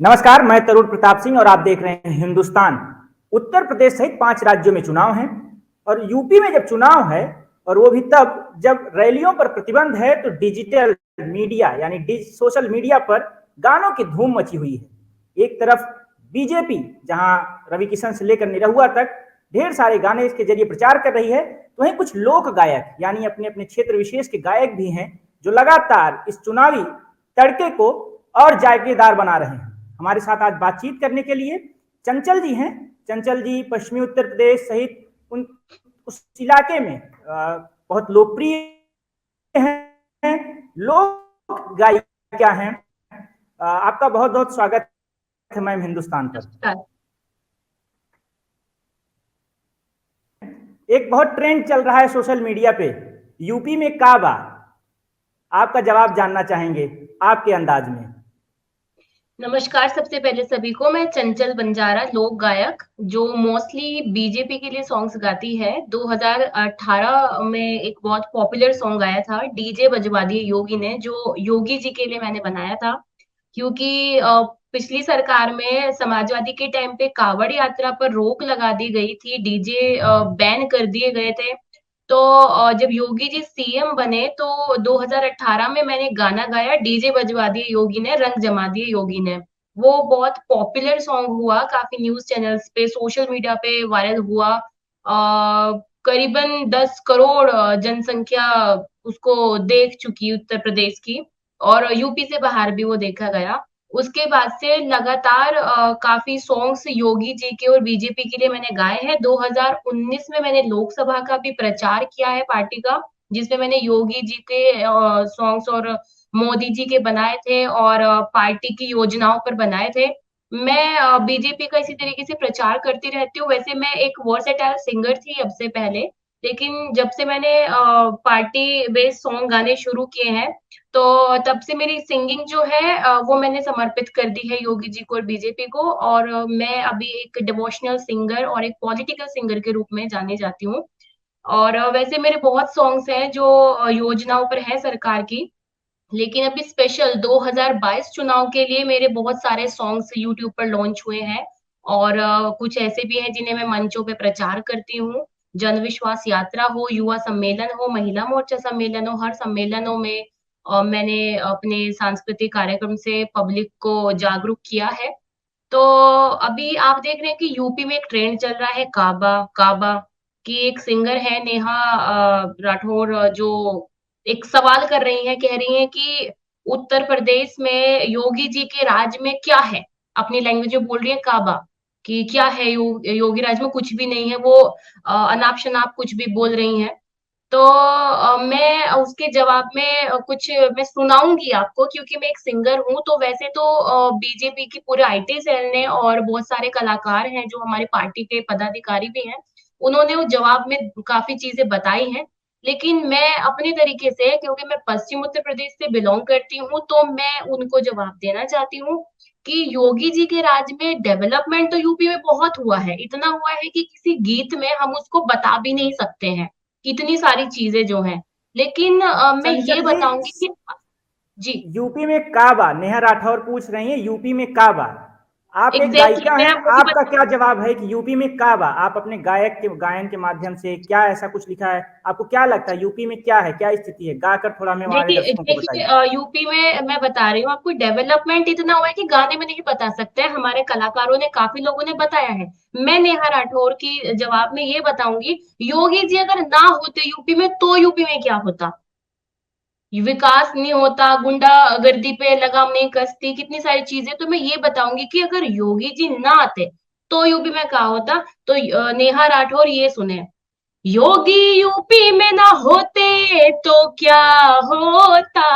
नमस्कार, मैं तरुण प्रताप सिंह और आप देख रहे हैं हिंदुस्तान। उत्तर प्रदेश सहित 5 राज्यों में चुनाव हैं और यूपी में जब चुनाव है और वो भी तब जब रैलियों पर प्रतिबंध है तो डिजिटल मीडिया यानी सोशल मीडिया पर गानों की धूम मची हुई है। एक तरफ बीजेपी जहां रवि किशन से लेकर निरहुआ तक ढेर सारे गाने इसके जरिए प्रचार कर रही है, तो वहीं कुछ लोक गायक यानी अपने अपने क्षेत्र विशेष के गायक भी हैं जो लगातार इस चुनावी तड़के को और जायकेदार बना रहे हैं। हमारे साथ आज बातचीत करने के लिए चंचल जी हैं। चंचल जी पश्चिमी उत्तर प्रदेश सहित उस इलाके में बहुत लोकप्रिय हैं। लोक गायिका हैं। आपका बहुत बहुत स्वागत है मैम हिंदुस्तान पर। एक बहुत ट्रेंड चल रहा है सोशल मीडिया पे, यूपी में काबा। आपका जवाब जानना चाहेंगे आपके अंदाज में। नमस्कार, सबसे पहले सभी को। मैं चंचल बंजारा, लोक गायक जो मोस्टली बीजेपी के लिए सॉन्ग्स गाती है। 2018 में एक बहुत पॉपुलर सॉन्ग आया था, डीजे बजवा दिए योगी ने, जो योगी जी के लिए मैंने बनाया था। क्योंकि पिछली सरकार में समाजवादी के टाइम पे कावड़ यात्रा पर रोक लगा दी गई थी, डीजे बैन कर दिए गए थे। तो जब योगी जी सीएम बने तो 2018 में मैंने गाना गाया, डीजे बजवा दिए योगी ने, रंग जमा दिए योगी ने। वो बहुत पॉपुलर सॉन्ग हुआ, काफी न्यूज चैनल्स पे, सोशल मीडिया पे वायरल हुआ। करीबन 10 करोड़ जनसंख्या उसको देख चुकी उत्तर प्रदेश की, और यूपी से बाहर भी वो देखा गया। उसके बाद से लगातार काफी सॉन्ग्स योगी जी के और बीजेपी के लिए मैंने गाए हैं। 2019 में मैंने लोकसभा का भी प्रचार किया है पार्टी का, जिसमें मैंने योगी जी के सॉन्ग्स और मोदी जी के बनाए थे और पार्टी की योजनाओं पर बनाए थे। मैं बीजेपी का इसी तरीके से प्रचार करती रहती हूँ। वैसे मैं एक वर्सेटाइल सिंगर थी अब से पहले, लेकिन जब से मैंने पार्टी बेस्ड सॉन्ग गाने शुरू किए हैं, तो तब से मेरी सिंगिंग जो है वो मैंने समर्पित कर दी है योगी जी को और बीजेपी को। और मैं अभी एक डिवोशनल सिंगर और एक पॉलिटिकल सिंगर के रूप में जानी जाती हूँ। और वैसे मेरे बहुत सॉन्ग्स हैं जो योजनाओं पर है सरकार की। लेकिन अभी स्पेशल 2022 चुनाव के लिए मेरे बहुत सारे सॉन्ग्स यूट्यूब पर लॉन्च हुए हैं। और कुछ ऐसे भी हैं जिन्हें मैं मंचों पे प्रचार करती हूँ। जन विश्वास यात्रा हो, युवा सम्मेलन हो, महिला मोर्चा सम्मेलन हो, हर सम्मेलनों में मैंने अपने सांस्कृतिक कार्यक्रम से पब्लिक को जागरूक किया है। तो अभी आप देख रहे हैं कि यूपी में एक ट्रेंड चल रहा है, काबा काबा की। एक सिंगर है नेहा राठौर, जो एक सवाल कर रही हैं, कह रही हैं कि उत्तर प्रदेश में योगी जी के राज में क्या है। अपनी लैंग्वेज में बोल रही है काबा, कि क्या है योगी राज में कुछ भी नहीं है। वो अनाप शनाप कुछ भी बोल रही हैं। तो मैं उसके जवाब में कुछ मैं सुनाऊंगी आपको, क्योंकि मैं एक सिंगर हूँ। तो वैसे तो बीजेपी की पूरे आईटी सेल ने और बहुत सारे कलाकार हैं जो हमारी पार्टी के पदाधिकारी भी हैं, उन्होंने उस जवाब में काफी चीजें बताई हैं। लेकिन मैं अपने तरीके से, क्योंकि मैं पश्चिम उत्तर प्रदेश से बिलोंग करती हूँ, तो मैं उनको जवाब देना चाहती हूँ कि योगी जी के राज में डेवलपमेंट तो यूपी में बहुत हुआ है। इतना हुआ है कि किसी गीत में हम उसको बता भी नहीं सकते हैं, इतनी सारी चीजें जो हैं। लेकिन मैं ये चंचल जी, बताऊंगी कि जी, यूपी में काबा, नेहा राठौर पूछ रही हैं यूपी में काबा। आप एक एग्जैक्टली गायिका मैं हैं, वही आपका क्या जवाब है कि यूपी में काबा? आप अपने गायक के गायन के माध्यम से क्या ऐसा कुछ लिखा है? आपको क्या लगता है यूपी में क्या है, क्या स्थिति है? गाकर थोड़ा हमें हमारे देखिए दर्शकों को देखिए बताइए। यूपी में मैं बता रही हूँ आपको, डेवलपमेंट इतना हुआ है कि गाने में नहीं बता सकते हैं। हमारे कलाकारों ने, काफी लोगों ने बताया है। मैं नेहा राठौर की जवाब में ये बताऊंगी, योगी जी अगर ना होते यूपी में तो यूपी में क्या होता। विकास नहीं होता, गुंडागर्दी पे लगाम नहीं कसती, कितनी सारी चीजें। तो मैं ये बताऊंगी कि अगर योगी जी ना आते तो यूपी में क्या होता। तो नेहा राठौर ये सुने, योगी यूपी में ना होते तो क्या होता।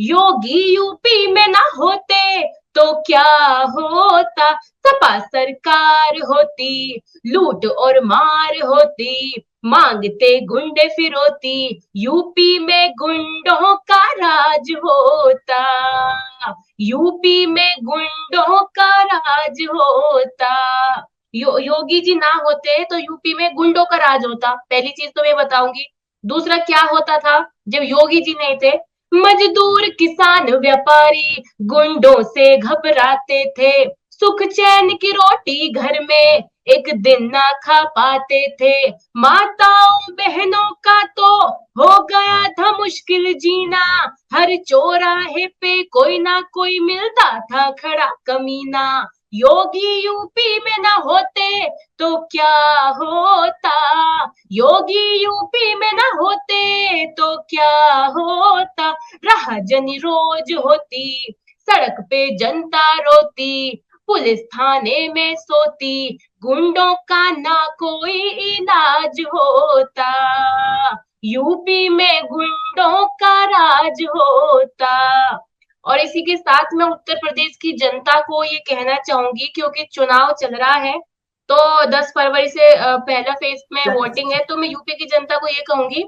योगी यूपी में ना होते तो क्या होता। सपा सरकार होती, लूट और मार होती, मांगते गुंडे फिरौती, यूपी में गुंडों का राज होता। यूपी में गुंडों का राज होता। योगी जी ना होते तो यूपी में गुंडों का राज होता, पहली चीज तो मैं बताऊंगी। दूसरा क्या होता था जब योगी जी नहीं थे, मजदूर किसान व्यापारी गुंडों से घबराते थे, सुख चैन की रोटी घर में एक दिन ना खा पाते थे। माताओं बहनों का तो हो गया था मुश्किल जीना, हर चौराहे पे कोई ना कोई मिलता था खड़ा कमीना। योगी यूपी में ना होते तो क्या होता, योगी यूपी में ना होते तो क्या होता। राहजनी रोज होती, सड़क पे जनता रोती, पुलिस थाने में सोती, गुंडों का ना कोई इलाज होता। यूपी में गुंडों का राज होता। और इसी के साथ मैं उत्तर प्रदेश की जनता को ये कहना चाहूंगी, क्योंकि चुनाव चल रहा है, तो 10 फरवरी से पहला फेज में वोटिंग है, तो मैं यूपी की जनता को ये कहूंगी,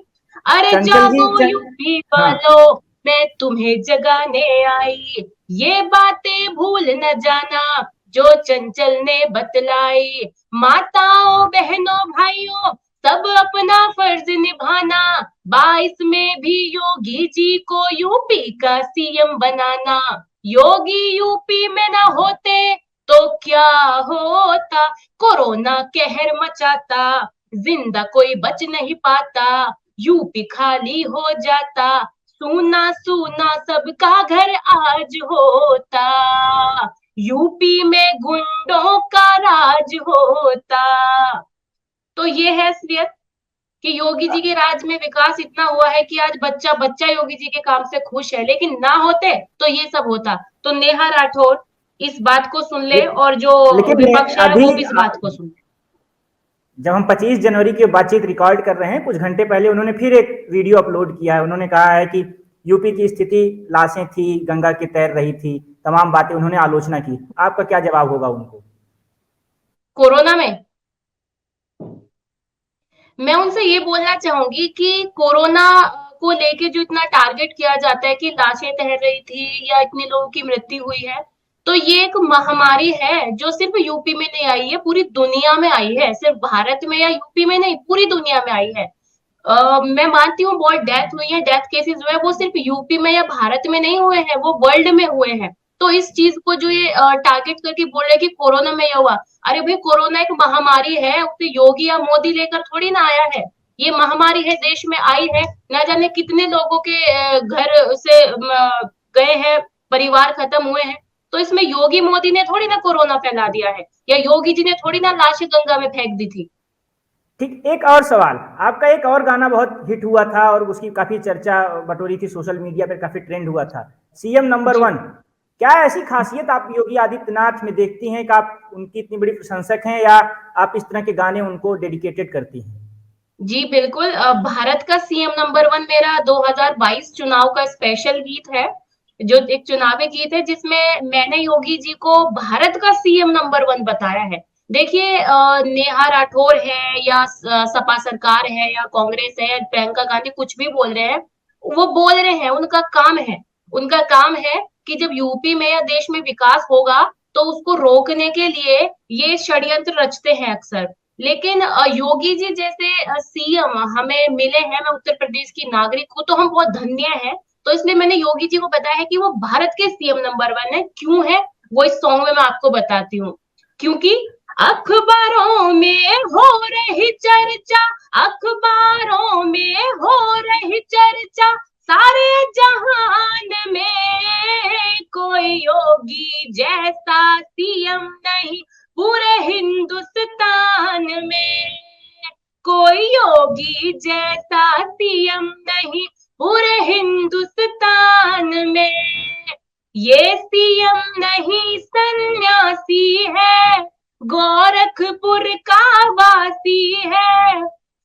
अरे चंचल जी जागो यूपी हाँ, वालों, मैं तुम्हें जगाने आई, ये बातें भूल न जाना जो चंचल ने बतलाई। माताओं बहनों भाइयों सब अपना फर्ज निभाना, 22 में भी योगी जी को यूपी का सीएम बनाना। योगी यूपी में ना होते तो क्या होता, कोरोना कहर मचाता, जिंदा कोई बच नहीं पाता, यूपी खाली हो जाता, सूना सूना सबका घर आज होता। यूपी में गुंडों का राज होता। तो ये है असलियत कि योगी जी के राज में विकास इतना हुआ है कि आज बच्चा बच्चा योगी जी के काम से खुश है, लेकिन ना होते तो ये सब होता। तो नेहा राठौर इस बात को सुन ले, और जो लेकिन विपक्ष है अभी वो भी इस बात को सुन ले। जब हम 25 जनवरी की बातचीत रिकॉर्ड कर रहे हैं, कुछ घंटे पहले उन्होंने फिर एक वीडियो अपलोड किया है। उन्होंने कहा है कि यूपी की स्थिति, लाशें थी, गंगा की तैर रही थी, तमाम बातें उन्होंने आलोचना की। आपका क्या जवाब होगा उनको? कोरोना में मैं उनसे ये बोलना चाहूंगी कि कोरोना को लेके जो इतना टारगेट किया जाता है कि लाशें तैर रही थी या इतने लोगों की मृत्यु हुई है, तो ये एक महामारी है जो सिर्फ यूपी में नहीं आई है, पूरी दुनिया में आई है। सिर्फ भारत में या यूपी में नहीं, पूरी दुनिया में आई है। मैं मानती हूँ बहुत डेथ हुई है, डेथ केसेस हुए हैं, वो सिर्फ यूपी में या भारत में नहीं हुए हैं, वो वर्ल्ड में हुए हैं। तो इस चीज को जो ये टारगेट करके बोल रहे हैं कि कोरोना में ये हुआ, अरे भाई कोरोना एक महामारी है, उसे योगी या मोदी लेकर थोड़ी ना आया है। ये महामारी है, देश में आई है, न जाने कितने लोगों के घर से गए हैं, परिवार खत्म हुए हैं। तो इसमें योगी मोदी ने थोड़ी ना कोरोना फैला दिया है, या योगी जी ने थोड़ी ना लाशें गंगा में फेंक दी थी। ठीक, एक और सवाल। आपका एक और गाना बहुत हिट हुआ था और उसकी काफी चर्चा बटोरी थी सोशल मीडिया पर, काफी ट्रेंड हुआ था, सीएम नंबर जी 1। क्या ऐसी खासियत आप योगी आदित्यनाथ में देखती हैं कि आप उनकी इतनी बड़ी प्रशंसक हैं, या आप इस तरह के गाने उनको डेडिकेटेड करती हैं? जी बिल्कुल, भारत का सीएम नंबर 1 मेरा 2022 चुनाव का स्पेशल गीत है, जो एक चुनावी गीत है जिसमें मैंने योगी जी को भारत का सीएम नंबर 1 बताया है। देखिए, नेहा राठौर है या सपा सरकार है या कांग्रेस है, प्रियंका गांधी कुछ भी बोल रहे हैं, वो बोल रहे हैं, उनका काम है। उनका काम है कि जब यूपी में या देश में विकास होगा तो उसको रोकने के लिए ये षड्यंत्र रचते हैं अक्सर। लेकिन योगी जी जैसे सीएम हमें मिले हैं, मैं उत्तर प्रदेश की नागरिक हूँ, तो हम बहुत धन्य हैं। तो इसलिए मैंने योगी जी को बताया है कि वो भारत के सीएम नंबर 1 है। क्यों है वो इस सॉन्ग में मैं आपको बताती हूँ। क्योंकि अखबारों में हो रही चर्चा, अखबारों में हो रही चर्चा, सारे जहान में कोई योगी जैसा सीएम नहीं, पूरे हिंदुस्तान में कोई योगी जैसा सीएम नहीं, पूरे हिंदुस्तान में। ये सीएम नहीं सन्यासी है, गोरखपुर का वासी है,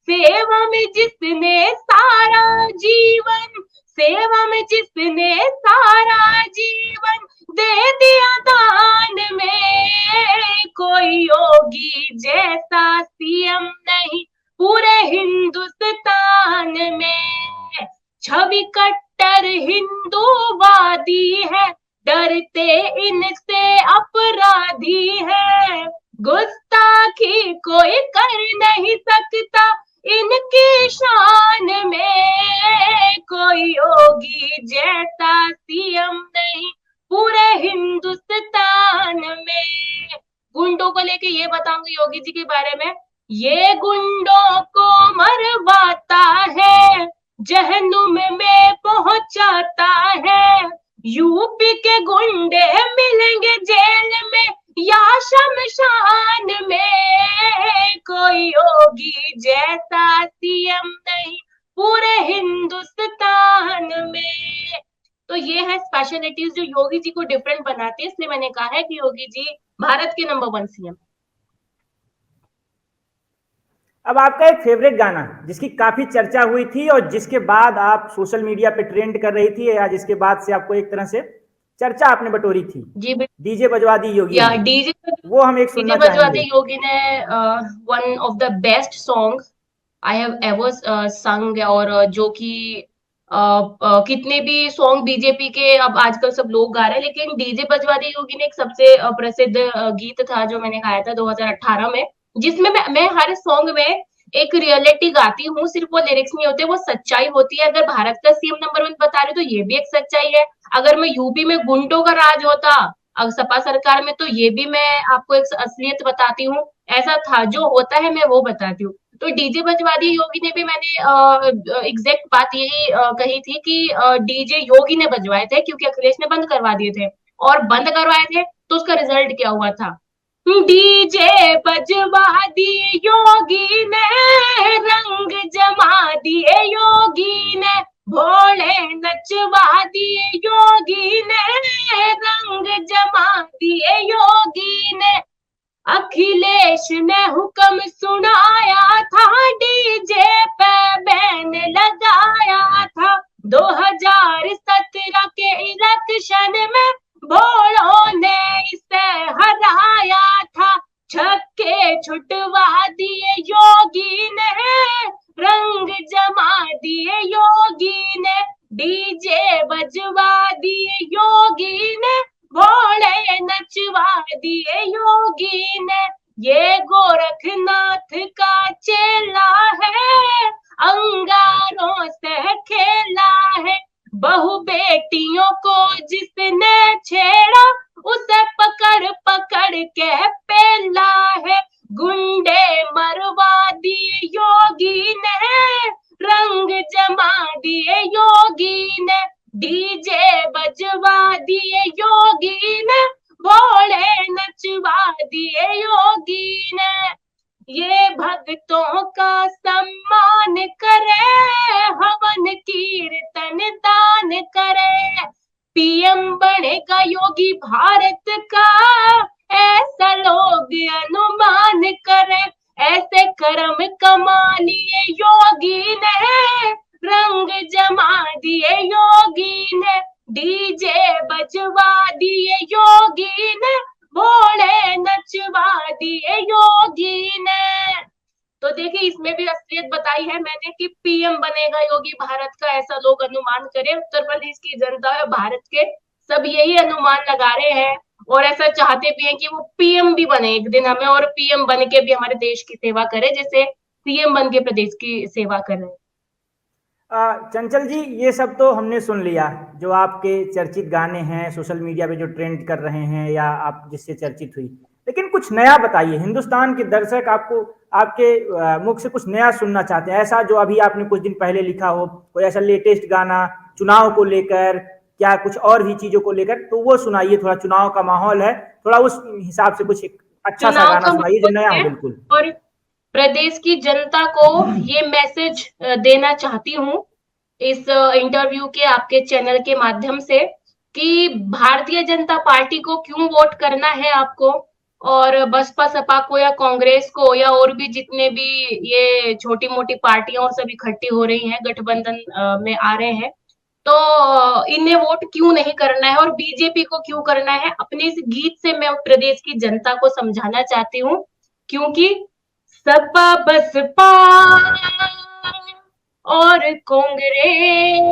सेवा में जिसने सारा जीवन, सेवा में जिसने सारा जीवन दे दिया दान में, कोई योगी जैसा सीएम नहीं, पूरे हिंदुस्तान में। छवि कट्टर हिंदूवादी है, डरते इनसे अपराधी है, गुस्ताखी कोई कर नहीं सकता इनकी शान में, कोई योगी जैसा गुंडों को लेके ये बताऊंगी योगी जी के बारे में, ये गुंडों को मरवाता है, जहन्नुम में पहुंचाता है, यूपी के गुंडे मिलेंगे जेल में या शमशान में, कोई योगी जैसा सीएम नहीं पूरे हिंदुस्तान में। तो ये है स्पेशलिटीज जो योगी जी को डिफरेंट बनाती है, इसलिए मैंने कहा है कि योगी जी भारत के नंबर 1 सीएम। अब आपका एक फेवरेट गाना जिसकी काफी चर्चा हुई थी और जिसके बाद आप सोशल मीडिया पे ट्रेंड कर रही थी, या जिसके बाद से आपको एक तरह से चर्चा आपने बटोरी थी, जी डीजे बजवा दी योगी या ने, डीजे वो हम एक सुनना बजवा दी चाहेंगे। योगी ने one of the best song I have ever संग, और जो कि कितने भी सॉन्ग बीजेपी के अब आजकल सब लोग गा रहे हैं, लेकिन डीजे बजवा दी योगी ने एक सबसे प्रसिद्ध गीत था जो मैंने गाया था 2018 में, जिसमें मैं हर सॉन्ग में एक रियलिटी गाती हूँ, सिर्फ वो लिरिक्स नहीं होते, वो सच्चाई होती है। अगर भारत का सीएम नंबर 1 बता रही तो ये भी एक सच्चाई है। अगर मैं यूपी में गुंडों का राज होता अब सपा सरकार में, तो ये भी मैं आपको एक असलियत बताती हूँ। ऐसा था, जो होता है मैं वो बताती हूँ। तो डीजे बजवा दी योगी ने भी मैंने एग्जैक्ट बात यही कही थी कि डीजे योगी ने बजवाए थे क्योंकि अखिलेश ने बंद करवा दिए थे, और बंद करवाए थे तो उसका रिजल्ट क्या हुआ था, डीजे बजवा दिए योगी ने, रंग जमा दिए योगी ने, भोले नचवा दिए योगी ने, रंग जमा दिए योगी ने, अखिलेश ने हुक्म सुनाया था, डीजे पे बैन लगाया था, 2017 के इलेक्शन में भोलों ने इसे हराया था, छक्के छुटवा दिए योगी ने, रंग जमा दिए योगी ने, डीजे बजवा दिए योगी ने, भोले नचवा दिए योगी ने, ये गोरखनाथ का चेला है, अंगारों से खेला है, बहु बेटियों को जिसने छेड़ा, उसे पकड़ पकड़ के पेला है, गुंडे मरवा दिए योगी ने, रंग जमा दिए योगी ने, डीजे बजवा दिए योगी ने, भोले नचवा दिए योगी ने, ये भक्तों का सम्मान करे, हवन कीर्तन दान करे, पीएम बनेगा योगी भारत का, ऐसा लोग अनुमान करे, ऐसे कर्म कमा लिए योगी ने, रंग जमा दिए योगी ने, डीजे बजवा दिए योगी ने, भोले नचवा दिए योगी ने। तो देखिए इसमें भी असलियत बताई है मैंने कि पीएम बनेगा योगी भारत का, ऐसा लोग अनुमान करें। उत्तर प्रदेश की जनता और भारत के सब यही अनुमान लगा रहे हैं और ऐसा चाहते भी हैं कि वो पीएम भी बने एक दिन हमें, और पीएम बन के भी हमारे देश की सेवा करे जैसे सीएम बन के प्रदेश की सेवा कर रहे हैं। चंचल जी, ये सब तो हमने सुन लिया, जो आपके चर्चित गाने हैं सोशल मीडिया पे जो ट्रेंड कर रहे हैं या आप जिससे चर्चित हुई, लेकिन कुछ नया बताइए। हिंदुस्तान के दर्शक आपको आपके मुख से कुछ नया सुनना चाहते हैं, ऐसा जो अभी आपने कुछ दिन पहले लिखा हो, कोई ऐसा लेटेस्ट गाना चुनाव को लेकर या कुछ और भी चीजों को लेकर, तो वो सुनाइए। थोड़ा चुनाव का माहौल है, थोड़ा उस हिसाब से कुछ अच्छा सा गाना सुनाइए जो नया हो बिल्कुल। और प्रदेश की जनता को ये मैसेज देना चाहती हूँ इस इंटरव्यू के आपके चैनल के माध्यम से कि भारतीय जनता पार्टी को क्यों वोट करना है आपको, और बसपा सपा को या कांग्रेस को या और भी जितने भी ये छोटी मोटी पार्टियां और सब इकट्ठी हो रही हैं गठबंधन में आ रहे हैं, तो इन्हें वोट क्यों नहीं करना है और बीजेपी को क्यों करना है। अपने इस गीत से मैं प्रदेश की जनता को समझाना चाहती हूँ, क्योंकि सपा बसपा और कांग्रेस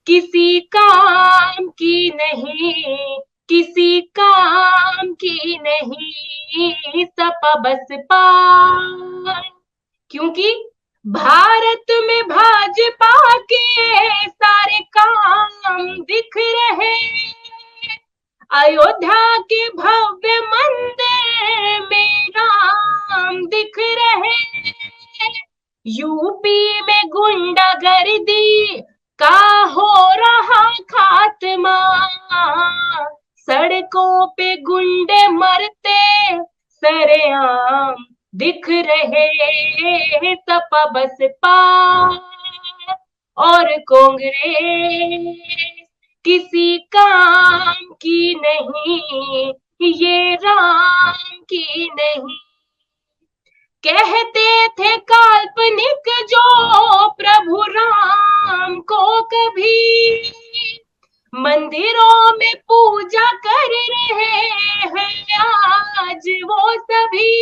किसी काम की नहीं, किसी काम की नहीं सपा बसपा, क्योंकि भारत में भाजपा के सारे काम दिख रहे, अयोध्या के भव्य मंदिर सड़कों पे गुंडे मरते सरेआम दिख रहे सपा बसपा और कांग्रेस किसी काम की नहीं, ये राम की नहीं। कहते थे काल्पनिक जो प्रभु राम को कभी मंदिरों में पूजा कर रहे हैं आज वो सभी।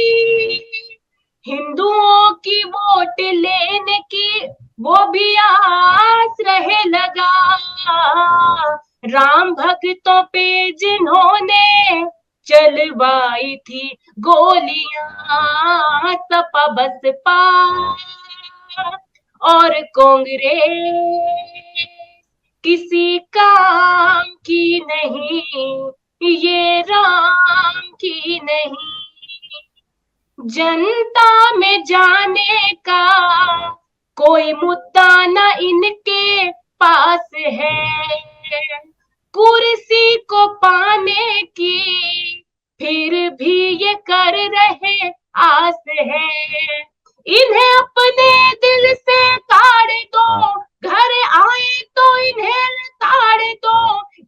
हिंदुओं की वोट लेने की वो भी आस रहे लगा, राम भक्तों पे जिन्होंने चलवाई थी गोलियां, सपा बसपा और कांग्रेस किसी काम की नहीं, ये राम की नहीं। जनता में जाने का कोई मुद्दा न इनके पास है, कुर्सी को पाने की फिर भी ये कर रहे आस है। इन्हें अपने दिल से काढ़ दो, घर आए तो इन्हें ताड़ दो,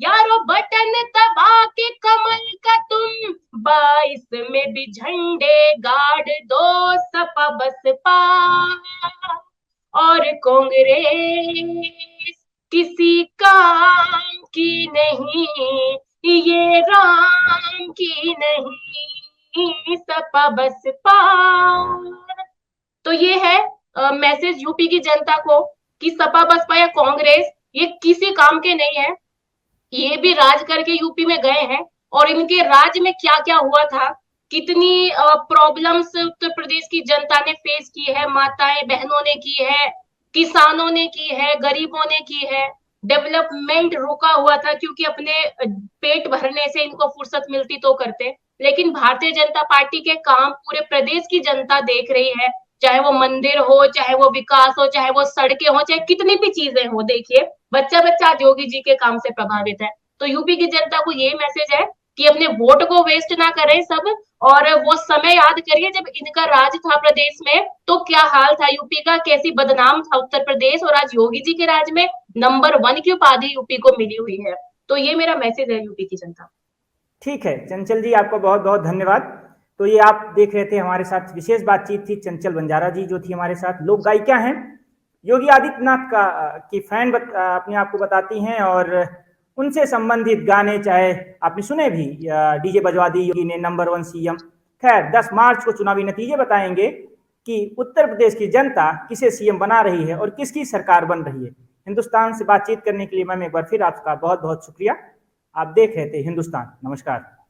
यारो बटन दबा के कमल का तुम 22 में भी झंडे गाड़ दो, सपा बसपा और कांग्रेस किसी काम की नहीं, ये राम की नहीं, सपा बसपा। तो ये है मैसेज यूपी की जनता को कि सपा बसपा या कांग्रेस ये किसी काम के नहीं है। ये भी राज करके यूपी में गए हैं और इनके राज में क्या क्या हुआ था, कितनी प्रॉब्लम्स उत्तर प्रदेश की जनता ने फेस की है, माताएं बहनों ने की है, किसानों ने की है, गरीबों ने की है। डेवलपमेंट रुका हुआ था क्योंकि अपने पेट भरने से इनको फुर्सत मिलती तो करते, लेकिन भारतीय जनता पार्टी के काम पूरे प्रदेश की जनता देख रही है, चाहे वो मंदिर हो, चाहे वो विकास हो, चाहे वो सड़कें हो, चाहे कितनी भी चीजें हो। देखिए बच्चा बच्चा आज योगी जी के काम से प्रभावित है। तो यूपी की जनता को ये मैसेज है कि अपने वोट को वेस्ट ना करें सब, और वो समय याद करिए जब इनका राज था प्रदेश में तो क्या हाल था यूपी का, कैसी बदनाम था उत्तर प्रदेश, और आज योगी जी के राज में नंबर 1 की उपाधि यूपी को मिली हुई है। तो ये मेरा मैसेज है यूपी की जनता। ठीक है चंचल जी, आपको बहुत बहुत धन्यवाद। तो ये आप देख रहे थे, हमारे साथ विशेष बातचीत थी चंचल बंजारा जी जो थी हमारे साथ, लोक गायिका हैं, योगी आदित्यनाथ का की फैन अपने आप को बताती हैं, और उनसे संबंधित गाने चाहे आपने सुने भी, डीजे बजवा दी योगी ने, नंबर 1 सीएम। खैर 10 मार्च को चुनावी नतीजे बताएंगे कि उत्तर प्रदेश की जनता किसे सीएम बना रही है और किसकी सरकार बन रही है। हिंदुस्तान से बातचीत करने के लिए मैम एक बार फिर आपका बहुत बहुत शुक्रिया। आप देख रहे थे हिंदुस्तान। नमस्कार।